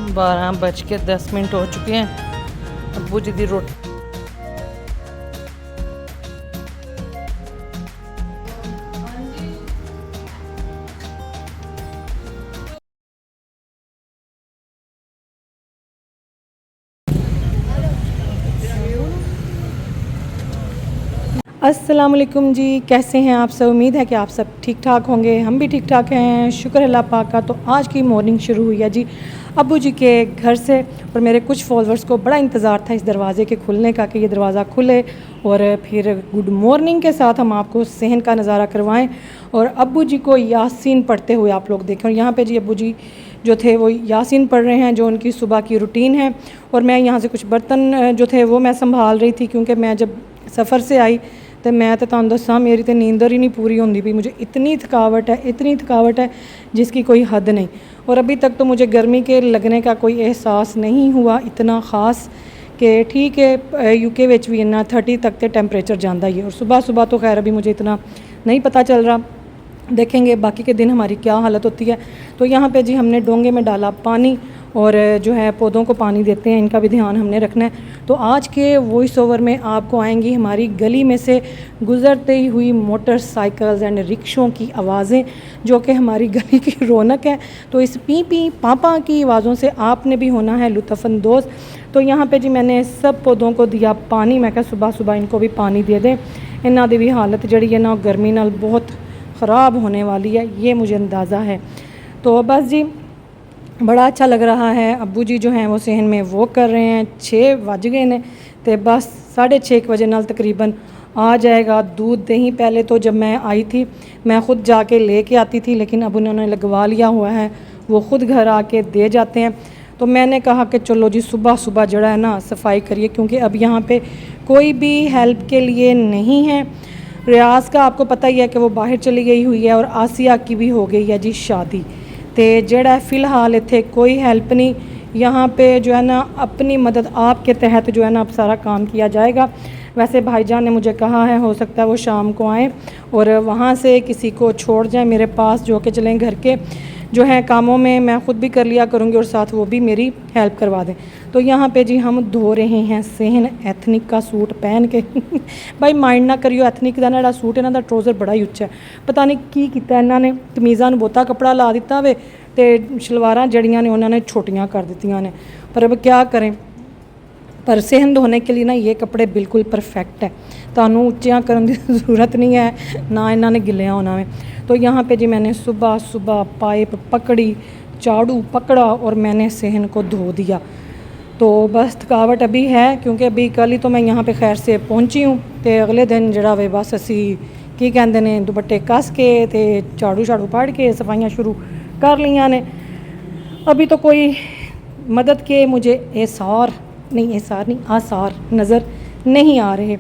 बारह बज के 10 मिनट हो चुके हैं। अब्बू जी दी रोटी अस्सलाम वालेकुम जी, कैसे हैं आप सब। उम्मीद है कि आप सब ठीक ठाक होंगे, हम भी ठीक ठाक हैं, शुक्र अल्लाह पाक का। तो आज की मॉर्निंग शुरू हुई है जी अब्बू जी के घर से। और मेरे कुछ फॉलोअर्स को बड़ा इंतज़ार था इस दरवाज़े के खुलने का कि ये दरवाज़ा खुले और फिर गुड मॉर्निंग के साथ हम आपको सहन का नज़ारा करवाएं और अब्बू जी को यासीन पढ़ते हुए आप लोग देखें। और यहाँ पे जी अब्बू जी जो थे वो यासीन पढ़ रहे हैं, जो उनकी सुबह की रूटीन है। और मैं यहाँ से कुछ बर्तन जो थे वो मैं संभाल रही थी, क्योंकि मैं जब सफ़र से आई तो मैं तो तुहानू दसा मेरी तो नींदर ही नहीं पूरी होंदी भी। मुझे इतनी थकावट है, इतनी थकावट है जिसकी कोई हद नहीं। और अभी तक तो मुझे गर्मी के लगने का कोई एहसास नहीं हुआ इतना ख़ास कि ठीक है यूके विच भी इन्ना 30 तक तो टैंपरेचर जाता ही है। और सुबह सुबह तो खैर अभी मुझे इतना नहीं पता चल रहा, देखेंगे बाकी के दिन हमारी क्या हालत होती है। तो यहाँ पे जी हमने डोंगे में डाला पानी और जो है पौधों को पानी देते हैं, इनका भी ध्यान हमने रखना है। तो आज के वॉइस ओवर में आपको आएंगी हमारी गली में से गुज़रती हुई मोटरसाइकिल्स एंड रिक्शों की आवाज़ें, जो कि हमारी गली की रौनक है। तो इस पी पी पापा की आवाज़ों से आपने भी होना है लुत्फ़अंदोज़। तो यहाँ पे जी मैंने सब पौधों को दिया पानी। मैं कहा सुबह सुबह इनको भी पानी दे दें, इन्हों की भी हालत जड़ी है ना गर्मी नाल बहुत ख़राब होने वाली है, ये मुझे अंदाज़ा है। तो बस जी बड़ा अच्छा लग रहा है। अब्बू जी जो हैं वो सहन में वॉक कर रहे हैं। 6 बज गए ने तो बस 6:30 बजे नाल तकरीबन आ जाएगा दूध दही। पहले तो जब मैं आई थी मैं ख़ुद जाके लेके आती थी, लेकिन अब उन्होंने लगवा लिया हुआ है, वो ख़ुद घर आके दे जाते हैं। तो मैंने कहा कि चलो जी सुबह सुबह जड़ा है ना सफाई करिए, क्योंकि अब यहाँ पे कोई भी हेल्प के लिए नहीं है। रियाज का आपको पता ही है कि वो बाहर चली गई हुई है और आसिया की भी हो गई है जी शादी। तो जड़ा फ़िलहाल इत्थे कोई हेल्प नहीं, यहाँ पे जो है ना अपनी मदद आपके तहत जो है ना अब सारा काम किया जाएगा। वैसे भाईजान ने मुझे कहा है हो सकता है वो शाम को आएँ और वहाँ से किसी को छोड़ जाएं मेरे पास, जो कि चलें घर के जो है कामों में मैं ख़ुद भी कर लिया करूँगी और साथ वो भी मेरी हेल्प करवा दें। तो यहाँ पे जी हम धो रहे हैं सहन एथनिक का सूट पहन के भाई माइंड ना करियो, एथनिक का ना सूट इन्हों का ट्राउज़र बड़ा ही उच्चा है, पता नहीं की किया इन्होंने, कमीज़ां नूं बहुता कपड़ा ला दिता वे तो शलवारां जड़ियां ने उन्होंने छोटियां कर दित्तियां ने। पर अब क्या करें, पर सहन धोने के लिए ना ये कपड़े बिल्कुल परफेक्ट है, तानू उच्चियां करने की ज़रूरत नहीं है, ना इन्होंने गिलिया होना है। तो यहाँ पे जी मैंने सुबह सुबह पाइप पकड़ी, झाड़ू पकड़ा और मैंने सहन को धो दिया। तो बस थकावट अभी है, क्योंकि अभी कल ही तो मैं यहाँ पे खैर से पहुँची हूँ। तो अगले दिन जड़ा वे बस असी की कहते हैं दुपट्टे कस के ते झाड़ू झाड़ू पड़ के सफाइयाँ शुरू कर लिया ने। अभी तो कोई मदद के मुझे एसार नहीं आसार नज़र नहीं आ रहे।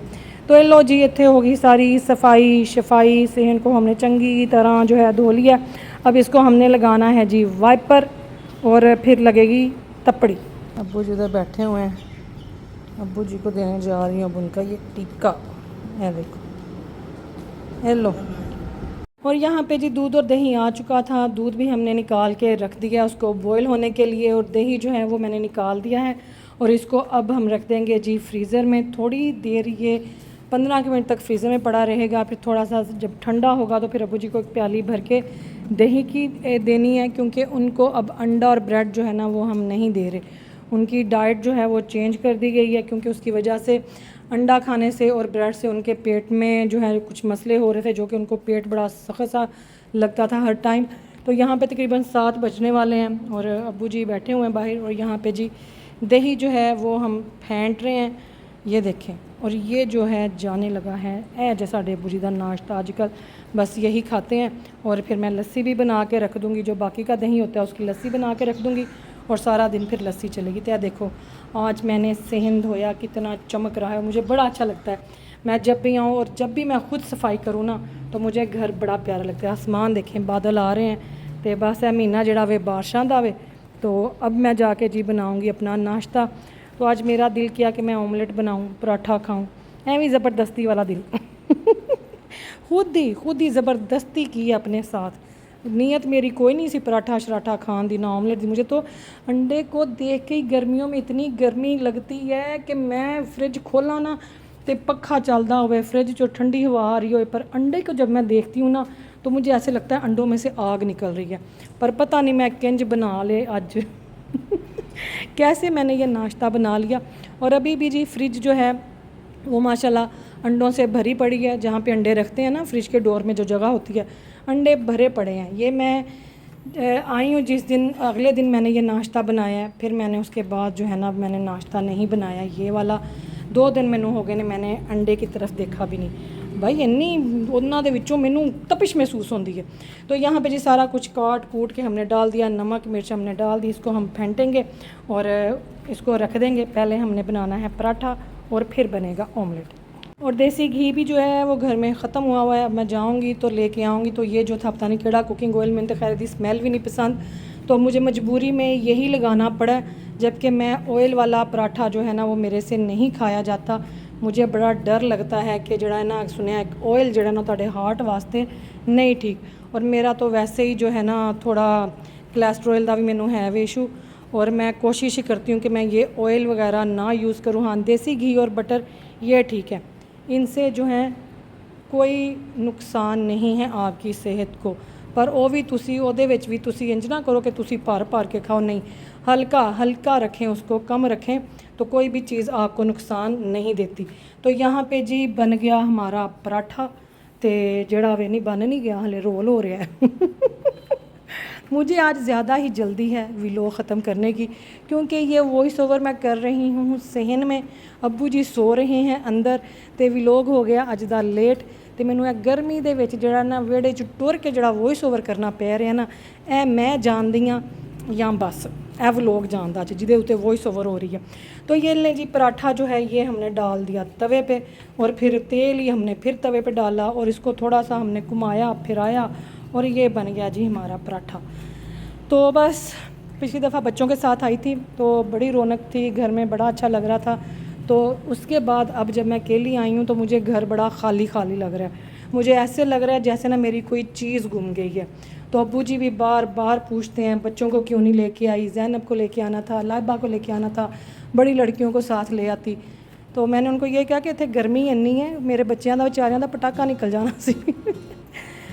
तो लो जी इत्थे होगी सारी सफाई शफाई, सहन को हमने चंगी तरह जो है धो लिया। अब इसको हमने लगाना है जी वाइपर और फिर लगेगी तपड़ी। अब्बू जी उधर बैठे हुए हैं, अब्बू जी को देने जा रही हूँ अब उनका ये टीका है, देखो हेलो। और यहाँ पे जी दूध और दही आ चुका था, दूध भी हमने निकाल के रख दिया उसको बॉयल होने के लिए, और दही जो है वो मैंने निकाल दिया है। और इसको अब हम रख देंगे जी फ्रीज़र में थोड़ी देर, ये 15 मिनट तक फ्रीज़र में पड़ा रहेगा। फिर थोड़ा सा जब ठंडा होगा तो फिर अब्बू जी को एक प्याली भर के दही की देनी है, क्योंकि उनको अब अंडा और ब्रेड जो है ना वो हम नहीं दे रहे, उनकी डाइट जो है वो चेंज कर दी गई है, क्योंकि उसकी वजह से अंडा खाने से और ब्रेड से उनके पेट में जो है कुछ मसले हो रहे थे, जो कि उनको पेट बड़ा सख्त सा लगता था हर टाइम। तो यहाँ पे तकरीबन 7 बजने वाले हैं और अब्बू जी बैठे हुए हैं बाहर। और यहाँ पे जी दही जो है वो हम फेंट रहे हैं, ये देखें। और ये जो है जाने लगा है जैसा अबू जी का नाश्ता आजकल बस यही खाते हैं। और फिर मैं लस्सी भी बना के रख दूँगी, जो बाकी का दही होता है उसकी लस्सी बना के रख दूँगी और सारा दिन फिर लस्सी चलेगी। तो देखो आज मैंने सेहन धोया, कितना चमक रहा है, मुझे बड़ा अच्छा लगता है। मैं जब भी आऊँ और जब भी मैं खुद सफाई करूँ ना तो मुझे घर बड़ा प्यारा लगता है। आसमान देखें, बादल आ रहे हैं, तो बस है महीना जड़ा वे बारिशां दा वे। तो अब मैं जाके जी बनाऊँगी अपना नाश्ता। तो आज मेरा दिल किया कि मैं ऑमलेट बनाऊँ, पराठा खाऊँ, ऐवी ज़बरदस्ती वाला दिल खुद ही ज़बरदस्ती की अपने साथ। नीयत मेरी कोई नहीं सी पराठा शराठा खान दी, ना ऑमलेट दी। मुझे तो अंडे को देख के ही गर्मियों में इतनी गर्मी लगती है कि मैं फ्रिज खोला ना तो पखा चलता हुए, फ्रिज जो ठंडी हवा आ रही हो, पर अंडे को जब मैं देखती हूँ ना तो मुझे ऐसे लगता है अंडों में से आग निकल रही है। पर पता नहीं मैं किंज बना ले आज कैसे मैंने ये नाश्ता बना लिया। और अभी भी जी फ्रिज जो है वो माशाल्लाह अंडों से भरी पड़ी है। जहाँ पे अंडे रखते हैं ना फ्रिज के डोर में जो जगह होती है, अंडे भरे पड़े हैं। ये मैं आई हूँ जिस दिन, अगले दिन मैंने ये नाश्ता बनाया है, फिर मैंने उसके बाद जो है ना मैंने नाश्ता नहीं बनाया ये वाला। 2 दिन मैनू हो गए ने मैंने अंडे की तरफ देखा भी नहीं भाई। इन्नी उन्होंने दे विचों मैनू तपिश महसूस होती है। तो यहाँ पे जी सारा कुछ काट कूट के हमने डाल दिया, नमक मिर्च हमने डाल दी। इसको हम फेंटेंगे और इसको रख देंगे। पहले हमने बनाना है पराठा और फिर बनेगा ऑमलेट। और देसी घी भी जो है वो घर में ख़त्म हुआ है। अब मैं जाऊँगी तो लेके आऊँगी। तो ये जो था पता नहीं केड़ा कुकिंग ऑयल, मैंने तो खैर दी स्मेल भी नहीं पसंद, तो मुझे मजबूरी में यही लगाना पड़ा। जबकि मैं ऑयल वाला पराठा जो है ना वो मेरे से नहीं खाया जाता। मुझे बड़ा डर लगता है कि जड़ा ना सुनिया ऑयल जड़ा ना तुहाडे हार्ट वास्ते नहीं ठीक। और मेरा तो वैसे ही जो है ना थोड़ा कोलेस्ट्रॉल का भी मैनू है वे इशू। और मैं कोशिश ही करती हूँ कि मैं ये ऑयल वगैरह ना यूज़ करूँ। हाँ, देसी घी और बटर ये ठीक है, इनसे जो है कोई नुकसान नहीं है आपकी सेहत को। पर वो भी तुसी ओदे विच भी तुसी इंज ना करो कि तुसी भर भर के खाओ, नहीं, हल्का हल्का रखें, उसको कम रखें तो कोई भी चीज़ आपको नुकसान नहीं देती। तो यहाँ पे जी बन गया हमारा पराठा, तो जड़ा वे नहीं बन नहीं गया, हले रोल हो रहा है मुझे आज ज़्यादा ही जल्दी है व्लॉग ख़त्म करने की, क्योंकि ये वॉइस ओवर मैं कर रही हूँ सहन में। अब्बू जी सो रहे हैं अंदर, तो व्लॉग हो गया अज दा लेट। तो मैनू गर्मी दे विच जड़ा ना वेड़े च टुर के जड़ा वॉइस ओवर करना पै रहा ना, ए मैं जानदी हाँ या बस ए व्लॉग जानदा जिदे उत्ते वॉइस ओवर हो रही है। तो ये ले जी पराठा जो है ये हमने डाल दिया तवे पे, और फिर तेल ही हमने फिर तवे पे डाला और इसको थोड़ा सा हमने घुमाया फिराया और ये बन गया जी हमारा पराठा। तो बस पिछली दफ़ा बच्चों के साथ आई थी तो बड़ी रौनक थी घर में, बड़ा अच्छा लग रहा था। तो उसके बाद अब जब मैं अकेली आई हूँ तो मुझे घर बड़ा खाली खाली लग रहा है। मुझे ऐसे लग रहा है जैसे ना मेरी कोई चीज़ गुम गई है। तो अब्बू जी भी बार बार पूछते हैं बच्चों को क्यों नहीं लेके आई, ज़ैनब को लेके आना था, लाइबा को लेके आना था, बड़ी लड़कियों को साथ ले आती। तो मैंने उनको ये कहा कि इतने गर्मी इन्नी है, मेरे बच्चों का बेचारियों का पटाखा निकल जाना सी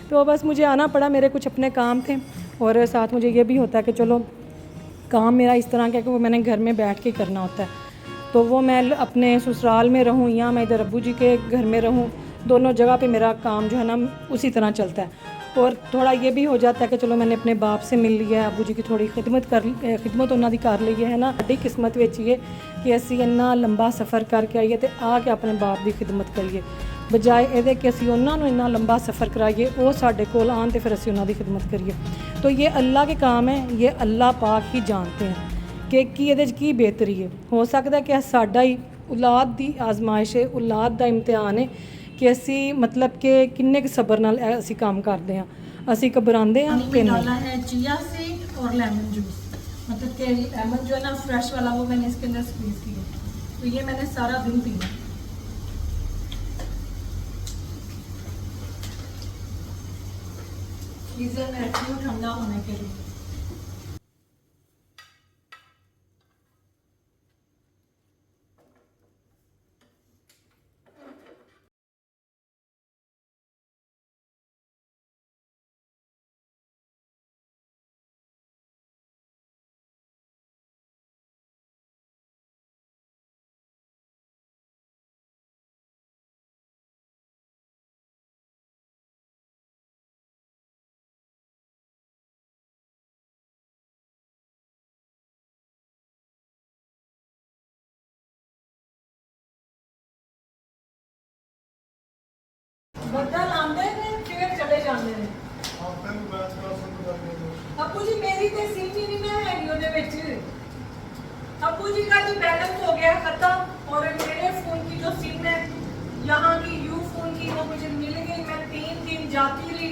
तो बस मुझे आना पड़ा, मेरे कुछ अपने काम थे। और साथ मुझे ये भी होता है कि चलो काम मेरा इस तरह का कि वो मैंने घर में बैठ के करना होता है। तो वो मैं अपने ससुराल में रहूँ या मैं इधर अब्बू जी के घर में रहूँ, दोनों जगह पे मेरा काम जो है ना उसी तरह चलता है। और थोड़ा ये भी हो जाता है कि चलो मैंने अपने बाप से मिल लिया है, अब्बू जी की थोड़ी खिदमत उन्हों की कर ली है ना। साडी किस्मत विच ये कि असी इन्ना लंबा सफ़र करके आइए तो आके अपने बाप की खिदमत करिए, बजाय ये कि असी उन्होंने इन्ना लंबा सफ़र कराइए वो साढ़े कोल आन तो फिर असी उन्हों की खिदमत करिए। तो ये अल्लाह के काम है, ये अल्लाह पाक ही जानते हैं कि ये की बेहतरी है। हो सकता है कि साडा ही औलाद की आजमाइश है, औलाद का इम्तिहान है कि असी मतलब कि किन्ने क सबर नाल असी काम करते हैं, असी घबराते हैं कि डाला है चिया सीड और लेमन जूस, मतलब कि लेमन जो है ना फ्रेश वाला वो मैंने इसके अंदर स्क्वीज किया। तो ये मैंने सारा दिन पीना, फ्रीजर में रखी हूँ ठंडा होने के लिए। ਬੱਦਲ ਆਉਂਦੇ ਨੇ ਫਿਰ ਚਲੇ ਜਾਂਦੇ ਨੇ। ਅੱਬੂ जी मेरी तो सिम ही नहीं ना हैगी ਉਹਦੇ ਵਿੱਚ। अब्बू जी का तो बैलेंस हो गया खत्म और मेरे फोन की जो सिम है यहाँ की यू फोन की वो मुझे मिल गई। मैं 3 दिन जाती रही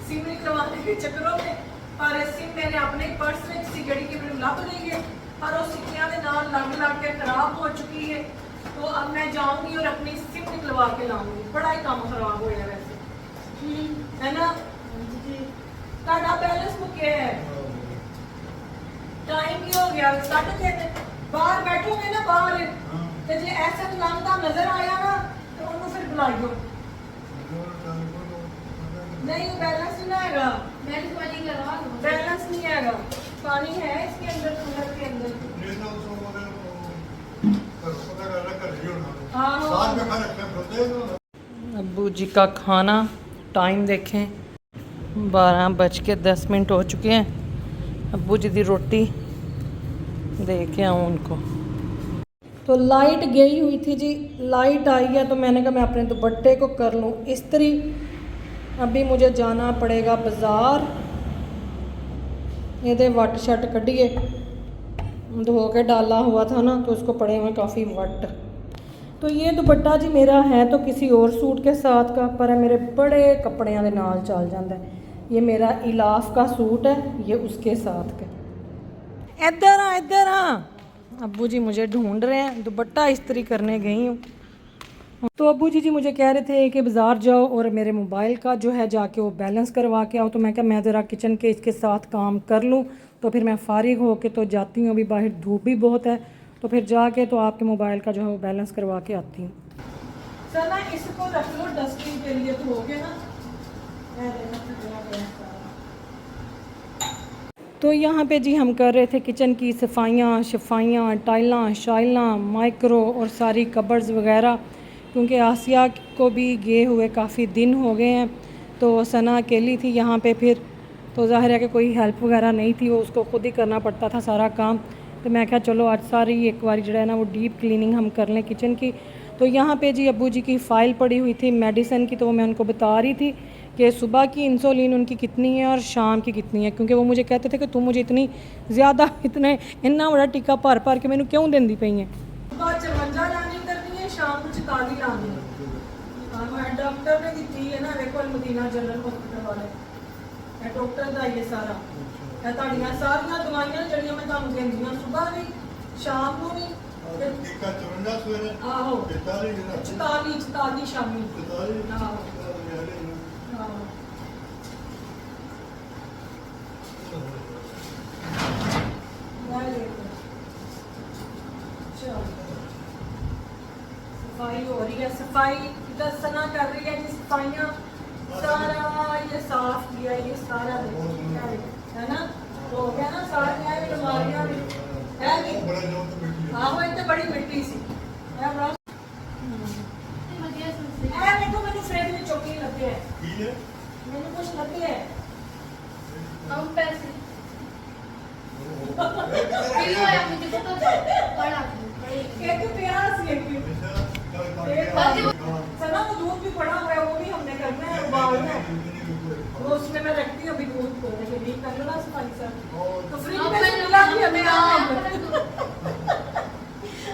सिम निकलवाने के चक्करों में, पर सिम मैंने अपने पर्स में सी जड़ी की मैंने लभ नहीं गई, पर वो सिक्कियां के नाल लग के खराब हो चुकी है। तो अब मैं जाऊंगी और अपनी सिम निकलवा के लाऊंगी। बड़ा ही काम खराब हो गया वैसे, है ना? ਤੁਹਾਡਾ बैलेंस मुक्या है, टाइम की हो गया 3:30। बाहर बैठोगे ना बाहर तो जे ऐसा लंघदा नजर आया ना तो उन्होंने फिर बुलाइयो। नहीं बैलेंस नहीं हैगा, बैलेंस नहीं हैगा। पानी है इसके अंदर, कूलर के अंदर। अब्बू जी का खाना टाइम देखें 12:10 हो चुके हैं। अब्बू जी की रोटी दे के आऊँ उनको। तो लाइट गई हुई थी जी, लाइट आई है तो मैंने कहा मैं अपने दुपट्टे को कर लूँ इस्त्री। अभी मुझे जाना पड़ेगा बाज़ार, ये वट शट कढ़िए, धो के डाला हुआ था ना तो उसको पड़े हुए काफ़ी वट। तो ये दुपट्टा जी मेरा है तो किसी और सूट के साथ का, पर मेरे बड़े कपड़ियां दे नाल चल जाता है। ये मेरा इलाफ का सूट है, ये उसके साथ का। इधर आ इधर आ। अब्बू जी मुझे ढूंढ रहे हैं, दुपट्टा इस्त्री करने गई हूँ। तो अब्बू जी मुझे कह रहे थे कि बाज़ार जाओ और मेरे मोबाइल का जो है जाके वो बैलेंस करवा के आओ। तो मैं कहा मैं ज़रा किचन के इसके साथ काम कर लूँ, तो फिर मैं फ़ारिग हो के तो जाती हूँ। अभी बाहर धूप भी बहुत है, तो फिर जाके तो आपके मोबाइल का जो है वो बैलेंस करवा के आती हूँ। सर ना इसको रख लो डस्टबिन के लिए, तो हो गया ना। तो यहाँ पे जी हम कर रहे थे किचन की सफाइयाँ शफाइयाँ, टाइलां शाइलां, माइक्रो और सारी कबर्ड्स वगैरह, क्योंकि आसिया को भी गए हुए काफ़ी दिन हो गए हैं। तो सना अकेली थी यहाँ पे, फिर तो ज़ाहिर है कि कोई हेल्प वगैरह नहीं थी, वो उसको खुद ही करना पड़ता था सारा काम। तो मैं कहा चलो आज सारी एक बार जो है ना वो डीप क्लीनिंग हम कर लें किचन की। तो यहाँ पे जी अब्बू जी की फ़ाइल पड़ी हुई थी मेडिसिन की, तो वो मैं उनको बता रही थी कि सुबह की इंसुलिन उनकी कितनी है और शाम की कितनी है, क्योंकि वो मुझे कहते थे कि तुम मुझे इतनी ज़्यादा इतने इतना बड़ा टिक्का भर के मैंने क्यों देंदी पई है। सुबह 54 लानी करनी है, शाम को 44 लानी है। डॉक्टर ने दी है ना, देखो मदीना जनरल हॉस्पिटल वाले डॉक्टर का ये सारा ਤੁਹਾਡੀਆਂ ਸਾਰੀਆਂ ਦਵਾਈਆਂ ਜਿਹੜੀਆਂ ਮੈਂ ਤੁਹਾਨੂੰ ਦਿੰਦੀ ਹਾਂ ਸੁਬਾਹ ਵੀ ਸ਼ਾਮ ਨੂੰ ਵੀ ਟੀਕਾ 54 ਸਵੇਰੇ ਆਹੋ 44 ਸ਼ਾਮੀ 44 ਆਹੋ सफाई हो रही है, सफाई दसना कर रही है जी, सफाइयाँ सारा ये साफ किया, ये सारा है ना, हो गया ना सारी अलमारियाँ भी है कि आहो इतने बड़ी मिट्टी सी है बड़ा है। देखो मैंने फ्रिज में चौकी लगे है, मैंने कुछ लगे है हम पैसे एक प्याज सना वो दूध भी पड़ा हुआ है, वो भी हमने करना है, उबालना है, वो उसमें मैं रखती हूँ अभी दूध को नहीं कर लो ना सफाई सर। तो फ्रिज में से मिला भी हमें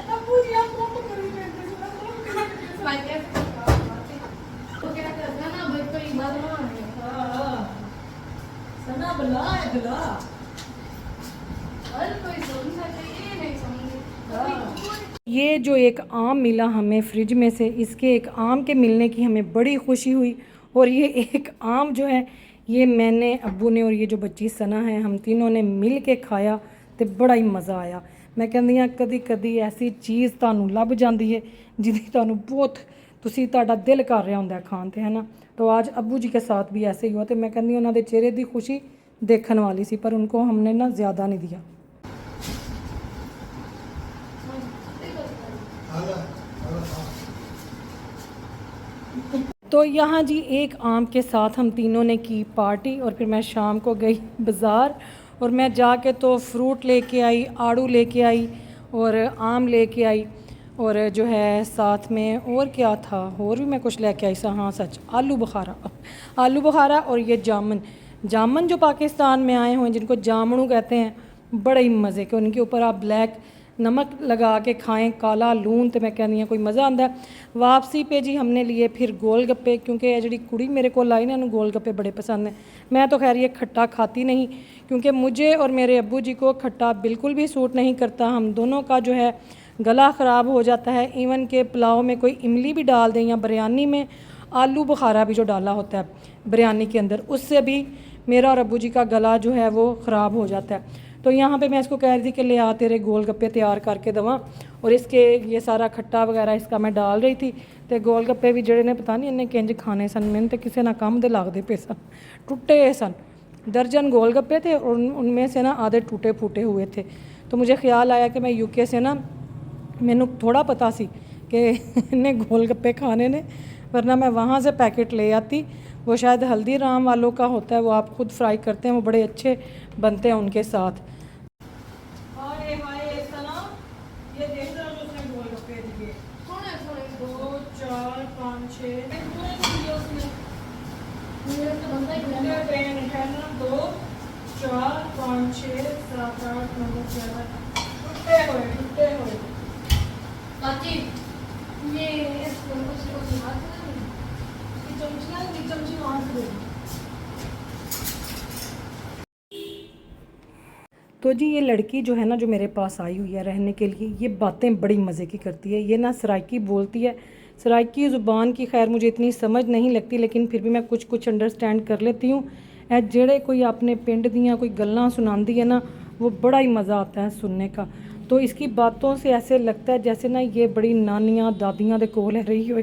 अब पूरी आप फोटो करी बैठे सफाई कैसे तो क्या करना ना भाई कोई बदला है सना बला है बला और कोई समझ चाहिए नहीं समझे। ये जो एक आम मिला हमें फ्रिज में से, इसके एक आम के मिलने की हमें बड़ी खुशी हुई। और ये एक आम जो है ये मैंने अब्बू ने और ये जो बच्ची सना है हम तीनों ने मिल के खाया तो बड़ा ही मज़ा आया। मैं कहती हाँ कदी कदी ऐसी चीज़ तुहानू लभ जाती है जिहदी तुहानू बहुत तुसी तुहाडा दिल कर रहा होंदा खाण ते, है ना। तो आज अब्बू जी के साथ भी ऐसे ही हुआ, तो मैं कहती हूँ उन्होंने चेहरे की खुशी देखने वाली सी, पर उनको हमने ना ज़्यादा नहीं दिया। तो यहाँ जी एक आम के साथ हम तीनों ने की पार्टी, और फिर मैं शाम को गई बाज़ार और मैं जाके तो फ्रूट लेके आई, आड़ू लेके आई और आम लेके आई। और जो है साथ में और क्या था, और भी मैं कुछ लेके आई सा, हाँ सच, आलू बुखारा। आलू बुखारा और ये जामुन। जामुन जो पाकिस्तान में आए हुए हैं जिनको जामनू कहते हैं, बड़े ही मज़े के, उनके ऊपर आप ब्लैक नमक लगा के खाएं, काला लून, तो मैं कहनी है कोई मज़ा आंदा है। वापसी पे जी हमने लिए फिर गोल गप्पे, क्योंकि ये जी कुड़ी मेरे को लाई ना, उन्हें गोल गप्पे बड़े पसंद हैं। मैं तो खैर ये खट्टा खाती नहीं, क्योंकि मुझे और मेरे अब्बू जी को खट्टा बिल्कुल भी सूट नहीं करता। हम दोनों का जो है गला ख़राब हो जाता है। इवन के पुलाव में कोई इमली भी डाल दें या बिरयानी में आलू बुखारा भी जो डाला होता है बिरयानी के अंदर, उससे भी मेरा और अब्बू जी का गला जो है वो ख़राब हो जाता है। तो यहाँ पे मैं इसको कह रही थी कि ले आ तेरे गोल गप्पे तैयार करके दवा, और इसके ये सारा खट्टा वगैरह इसका मैं डाल रही थी। तो गोल गप्पे भी जड़े ने पता नहीं इन्हें किंज खाने सन, मैंने तो किसी ना काम दे लागते पे सन, टुटे सन। दर्जन गोल गप्पे थे और उनमें से ना आधे टूटे फूटे हुए थे। तो मुझे ख्याल आया कि मैं यूके से ना, मैनू थोड़ा पता सी कि इन्हें गोल गप्पे खाने ने, वरना मैं वहाँ से पैकेट ले आती। वो शायद हल्दीराम वालों का होता है, वो आप खुद फ्राई करते हैं, वो बड़े अच्छे बनते हैं उनके साथ। ये देख रहा हूँ उसने गोल गप्पे दिए, 2 4 5 6 2 4 5 6 7 8 9 10 टूटे हुए। चाची ये इसको कुछ हाथ में चमची वहाँ से दे। तो जी ये लड़की जो है ना, जो मेरे पास आई हुई है रहने के लिए, ये बातें बड़ी मज़े की करती है। ये ना सराइकी बोलती है। सराइकी ज़ुबान की खैर मुझे इतनी समझ नहीं लगती, लेकिन फिर भी मैं कुछ कुछ अंडरस्टैंड कर लेती हूँ। जेड़े कोई अपने पिंड दियाँ कोई गल्लां सुनांदी है ना, वो बड़ा ही मज़ा आता है सुनने का। तो इसकी बातों से ऐसे लगता है जैसे ना ये बड़ी नानियाँ दादियाँ दे कोल रही हो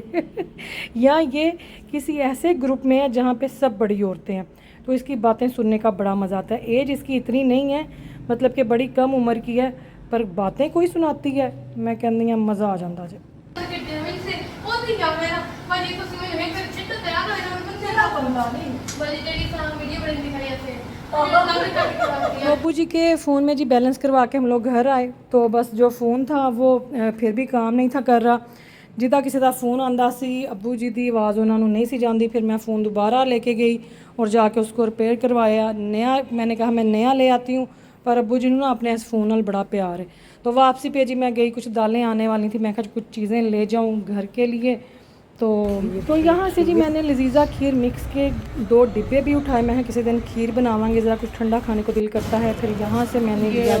या ये किसी ऐसे ग्रुप में है जहाँ पे सब बड़ी औरतें हैं। तो इसकी बातें सुनने का बड़ा मज़ा आता है। एज इसकी इतनी नहीं है, मतलब कि बड़ी कम उम्र की है, पर बातें कोई सुनाती है, मैं कहनी हाँ मज़ा आ जाता जी। बाबू जी के फ़ोन में जी बैलेंस करवा के हम लोग घर आए, तो बस जो फ़ोन था वो फिर भी काम नहीं था कर रहा। जिदा किसी का फ़ोन आंदा सी, अब्बू जी की आवाज़ उन्होंने नहीं सी जाती। फिर मैं फ़ोन दोबारा लेके गई और जाके उसको रिपेयर करवाया नया। मैंने कहा मैं नया ले आती हूँ, पर अब्बू जी ना अपने इस फ़ोन नाल बड़ा प्यार है। तो वापसी पे जी मैं गई, कुछ दालें आने वाली थी, मैं कहा कुछ चीज़ें ले जाऊँ घर के लिए। तो यहाँ से जी मैंने लजीज़ा खीर मिक्स के 2 डिब्बे भी उठाए। मैं किसी दिन खीर बनावांगे, ज़रा कुछ ठंडा खाने को दिल करता है। फिर यहाँ से मैंने लिया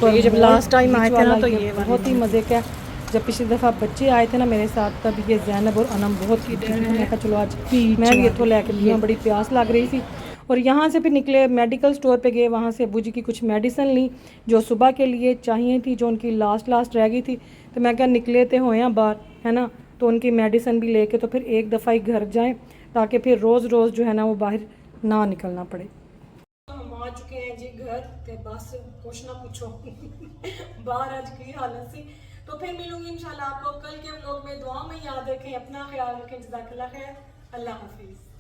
ये जब लास्ट टाइम आए थे ना, तो ये बहुत ही मज़े का। जब पिछली दफ़ा बच्चे आए थे ना मेरे साथ, तब ये ज़ैनब और अनम बहुत की थी। मैं कहा चलो आज मैं भी इतों लेके लिया, बड़ी प्यास लग रही थी। और यहाँ से फिर निकले मेडिकल स्टोर पे गए, वहाँ से अब्बू जी की कुछ मेडिसिन ली जो सुबह के लिए चाहिए थी, जो उनकी लास्ट रह गई थी। तो मैं क्या निकले थे होए बाहर, है ना, तो उनकी मेडिसिन भी लेके तो फिर एक दफ़ा ही घर जाएं, ताकि फिर रोज़ जो है ना वो बाहर ना निकलना पड़े। हम आ चुके हैं जी घर, ते बस कुछ ना पूछो बाहर आज की हालत सी। तो फिर मिलूंगी इंशाल्लाह आपको कल के व्लॉग में। दुआ में याद रखें, अपना ख्याल रखें, जज़ाकल्लाह खैर, अल्लाह हाफिज़।